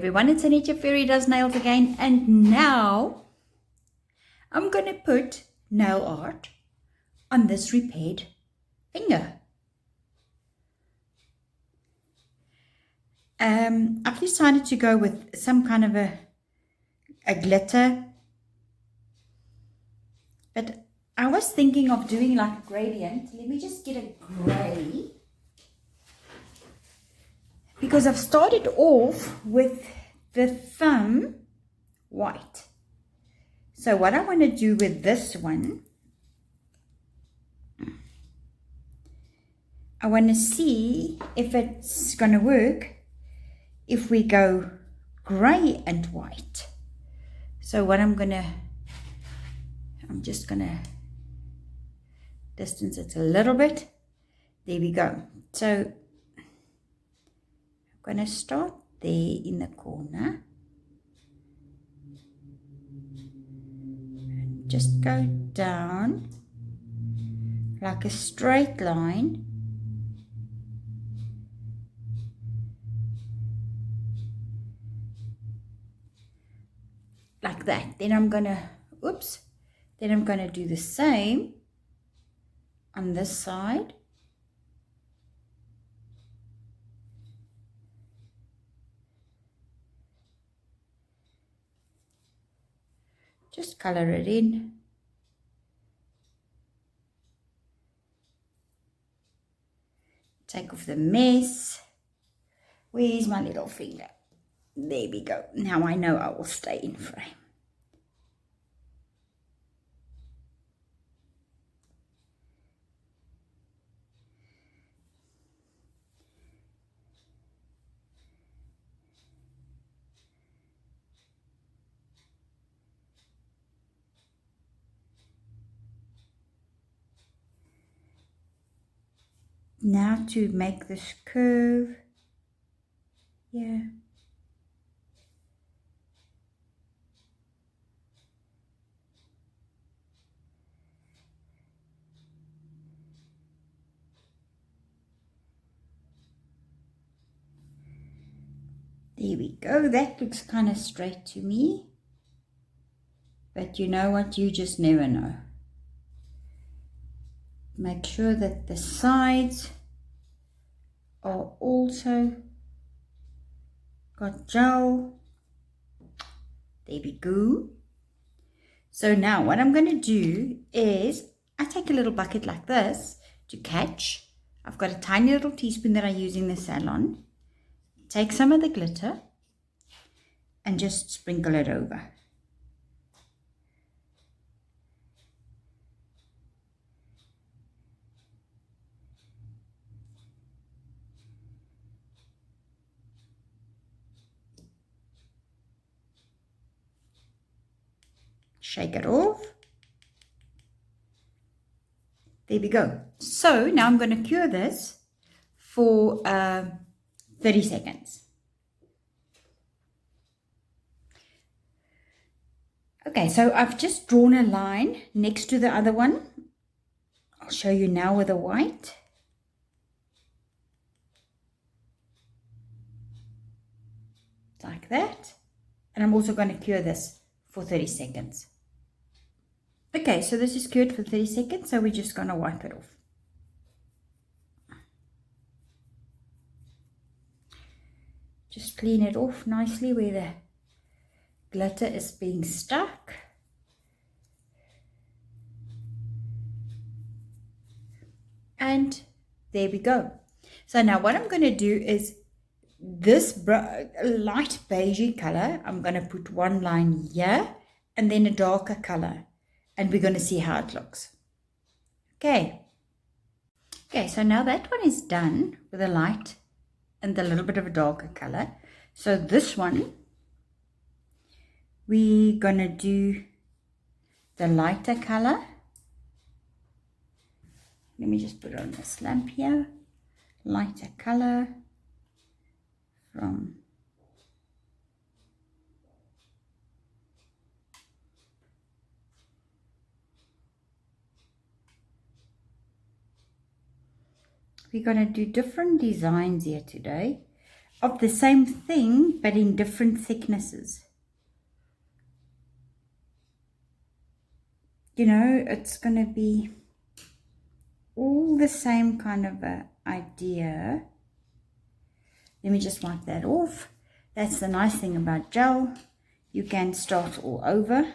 everyone, it's Annette, your Fairydust Nails again, and now I'm going to put nail art on this repaired finger. I've decided to go with some kind of a glitter, but I was thinking of doing like a gradient. Let me just get a gray, because I've started off with the thumb white. So what I want to do with this one, I want to see if it's going to work if we go gray and white. So what I'm just going to distance it a little bit. There we go. So I'm going to start there in the corner. And just go down like a straight line. Like that. Then I'm going to, then I'm going to do the same on this side. Just color it in. Take off the mess. Where's my little finger? There we go. Now I know I will stay in frame. Now to make this curve. Yeah. There we go. That looks kind of straight to me. But you know what? You just never know. Make sure that the sides are also got gel. There we go. So now what I'm going to do is I take a little bucket like this to catch. I've got a tiny little teaspoon that I use in the salon. Take some of the glitter and just sprinkle it over. Shake it off. There we go. So now I'm going to cure this for 30 seconds. Okay, so I've just drawn a line next to the other one. I'll show you now with the white. Like that. And I'm also going to cure this for 30 seconds. Okay, so this is cured for 30 seconds, so we're just going to wipe it off. Just clean it off nicely where the glitter is being stuck. And there we go. So now what I'm going to do is this light beigey color, I'm going to put one line here and then a darker color. And we're going to see how it looks. Okay. Okay, so now that one is done with a light and a little bit of a darker color. So this one, we're going to do the lighter color. Let me just put it on this lamp here. Lighter color from we're going to do different designs here today. of the same thing but in different thicknesses. You know, it's going to be all the same kind of a idea. Let me just wipe that off. That's the nice thing about gel. You can start all over.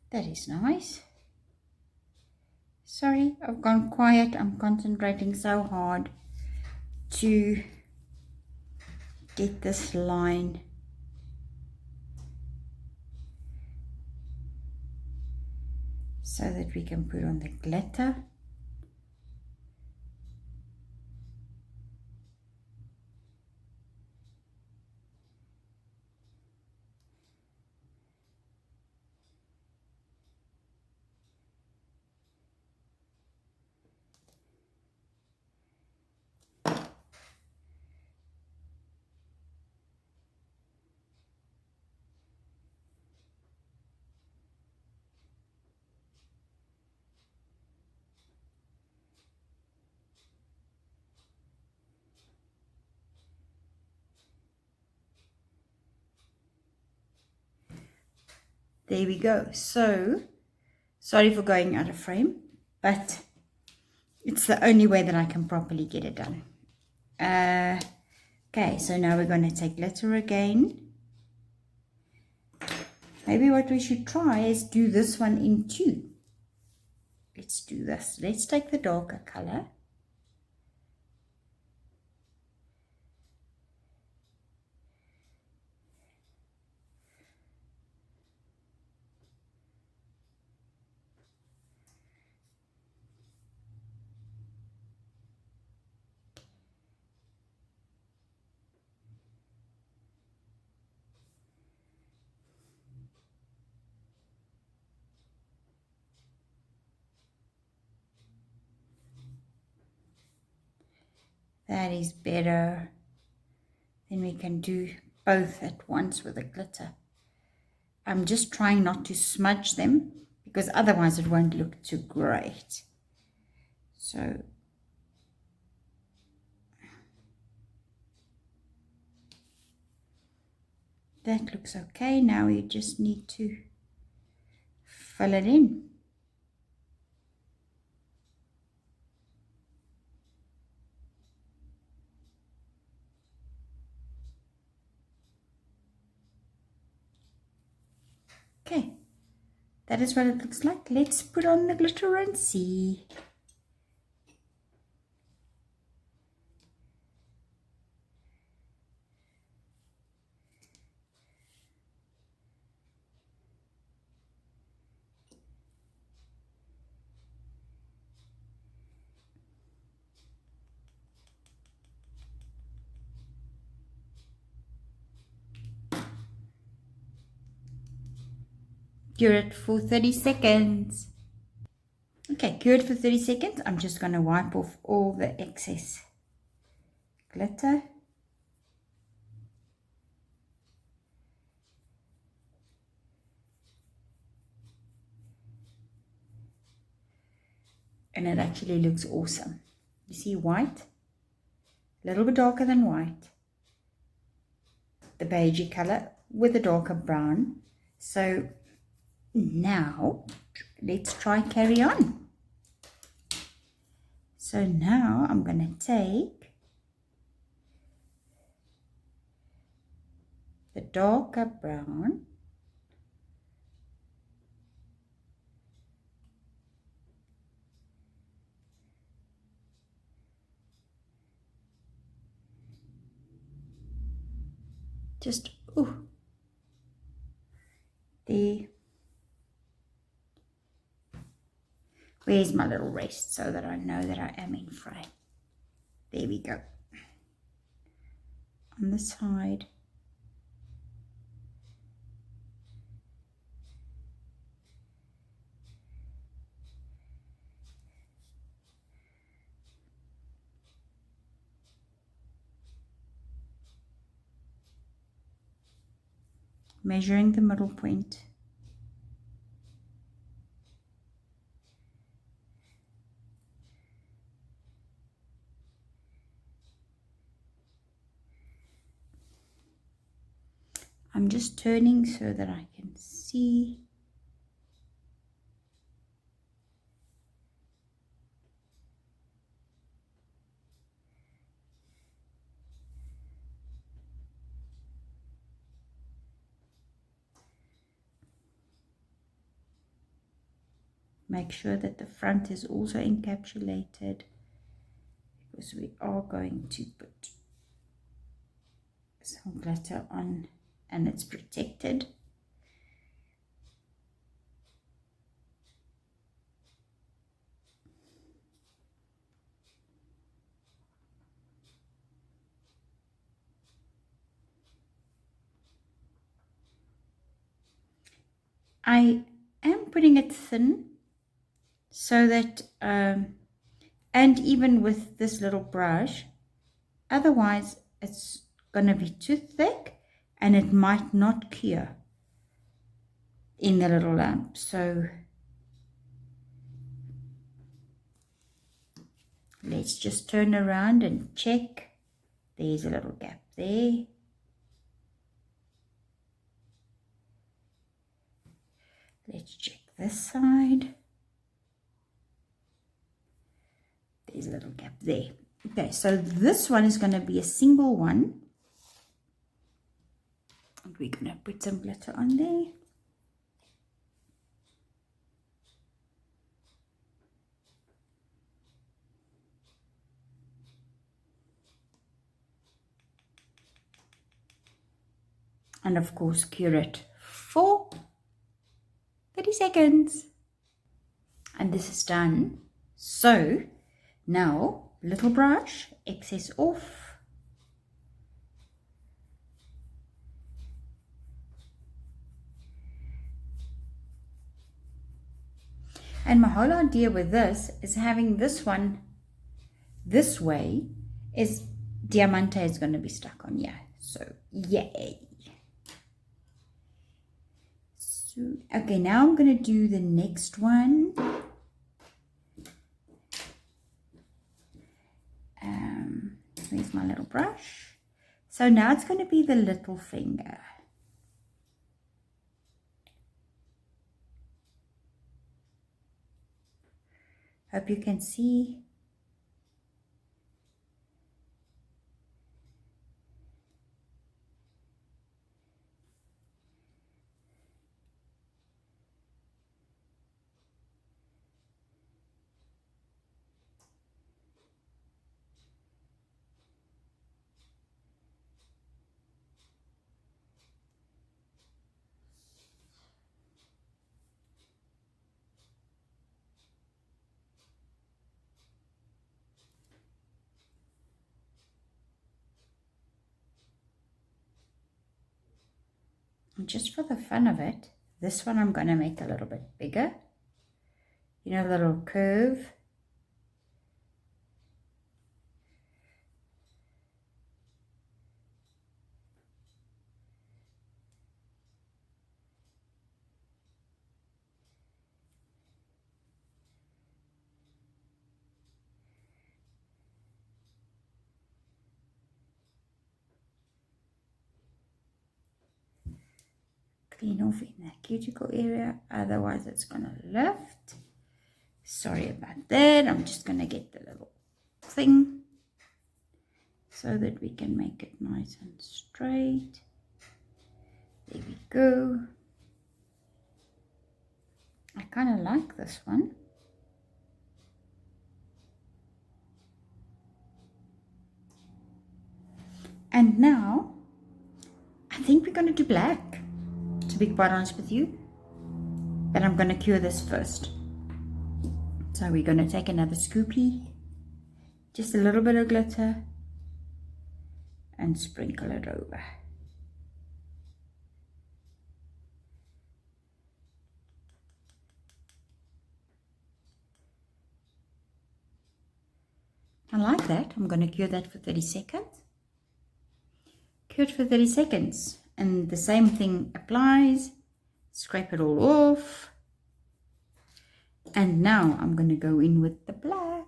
That is nice. Sorry, I've gone quiet. I'm concentrating so hard to get this line so that we can put on the glitter. There we go. So, sorry for going out of frame, but it's the only way that I can properly get it done. Okay, so now we're going to take glitter again. Maybe what we should try is do this one in two. Let's do this. Let's take the darker color. That is better. Then we can do both at once with the glitter. I'm just trying not to smudge them because otherwise it won't look too great. So that looks okay. Now you just need to fill it in. Okay, that is what it looks like. Let's put on the glitter and see. Cure it for 30 seconds. Okay, cure it for 30 seconds. I'm just going to wipe off all the excess glitter. And it actually looks awesome. You see white, a little bit darker than white. The beigey color with a darker brown. So now let's try carry on. So now I'm going to take the darker brown just there. Where's my little rest so that I know that I am in frame? There we go. on the side. Measuring the middle point. I'm just turning so that I can see. Make sure that the front is also encapsulated, because we are going to put some glitter on and it's protected. I am putting it thin so that, and even with this little brush, otherwise it's going to be too thick and it might not cure in the little lamp. So let's just turn around and check. There's a little gap there. Let's check this side. There's a little gap there. Okay, so this one is going to be a single one. And we're going to put some glitter on there. And of course, cure it for 30 seconds. And this is done. So now, little brush, excess off. And my whole idea with this is having this one this way, is Diamante is going to be stuck on here. So, yay. So, okay, now I'm going to do the next one. Where's my little brush? So now it's going to be the little finger. Hope you can see. And just for the fun of it, this one I'm going to make a little bit bigger. You know, a little curve. Clean off in that cuticle area, otherwise it's going to lift. Sorry about that. I'm just going to get the little thing so that we can make it nice and straight. There we go. I kind of like this one. And now I think we're going to do black, to be quite honest with you, but I'm going to cure this first. So we're going to take another scoopy, just a little bit of glitter, and sprinkle it over. I like that. I'm going to cure that for 30 seconds. Cure it for 30 seconds. And the same thing applies. Scrape it all off. And now I'm going to go in with the black.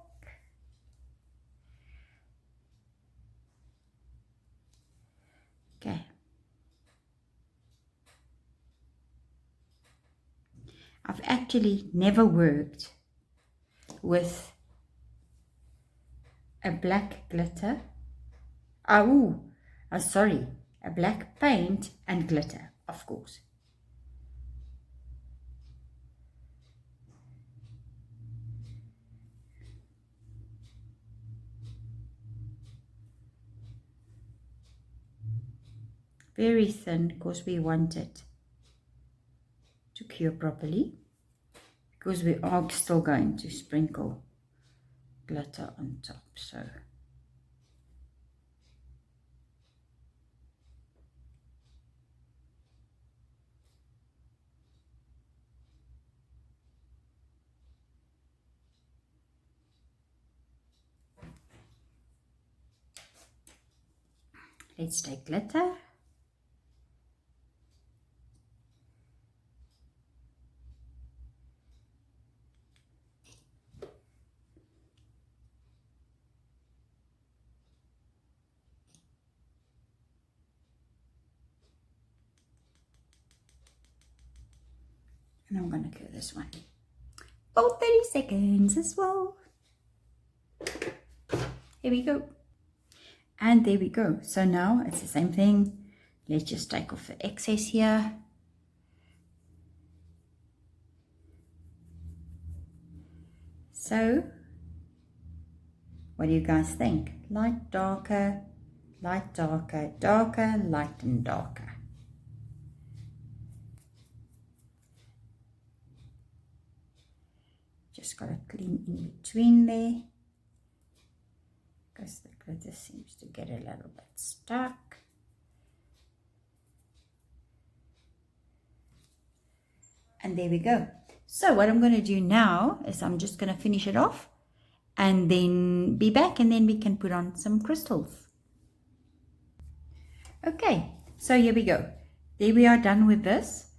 Okay. I've actually never worked with a black glitter. Sorry, a black paint and glitter, of course. Very thin because we want it to cure properly, because we are still going to sprinkle glitter on top. So let's take glitter. And I'm going to cure this one for 30 seconds as well. Here we go. And there we go. So now it's the same thing. Let's just take off the excess here. So, what do you guys think? Light, darker, light, darker, darker, light and darker. Just got to clean in between there, because the glitter seems to get a little bit stuck. And there we go. So what I'm going to do now is I'm just going to finish it off and then be back, and then we can put on some crystals. Okay, so here we go. There we are, done with this.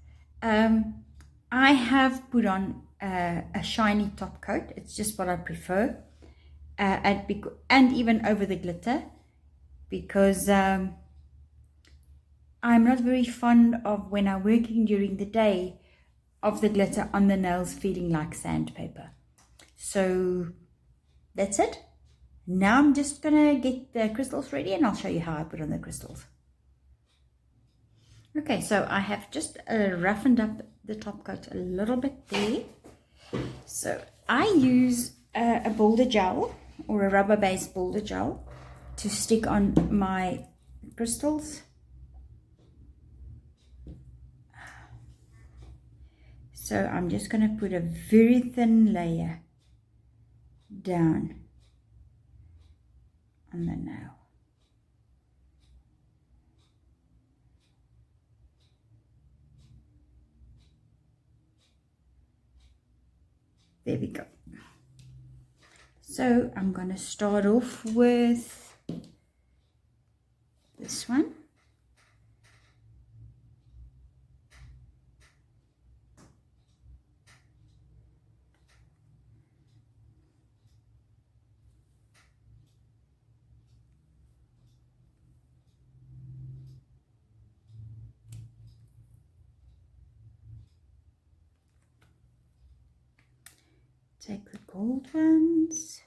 I have put on a shiny top coat. It's just what I prefer. And even over the glitter, because I'm not very fond of, when I'm working during the day, of the glitter on the nails feeling like sandpaper. So that's it. Now I'm just gonna get the crystals ready, and I'll show you how I put on the crystals. Okay, so I have just roughened up the top coat a little bit there. So I use a boulder gel, or a rubber-based boulder gel, to stick on my crystals. So I'm just going to put a very thin layer down on the nail. There we go. So I'm going to start off with this one. Take the gold ones.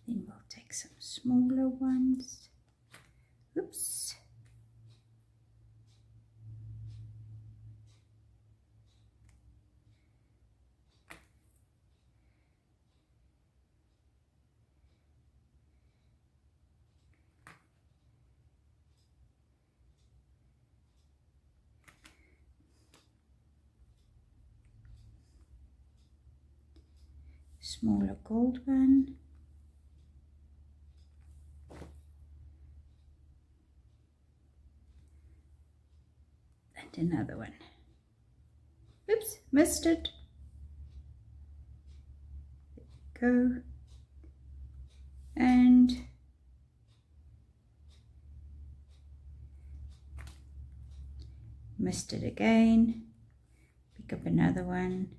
Then we'll take some smaller ones. Oops. smaller gold one. And another one. Oops, missed it. There we go. And missed it again. Pick up another one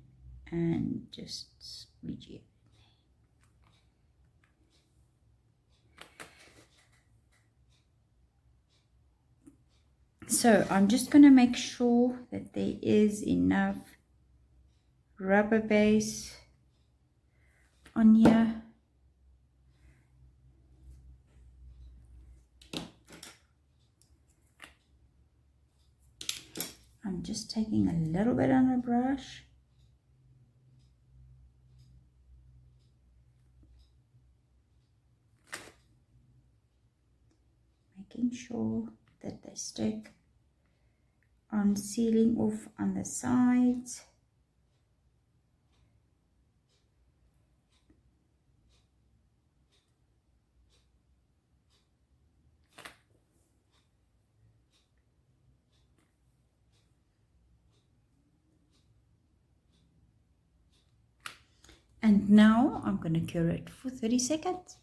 and just squeegee it. So I'm just going to make sure that there is enough rubber base on here. I'm just taking a little bit on a brush. Making sure that they stick on, sealing off on the sides. And now I'm going to cure it for 30 seconds.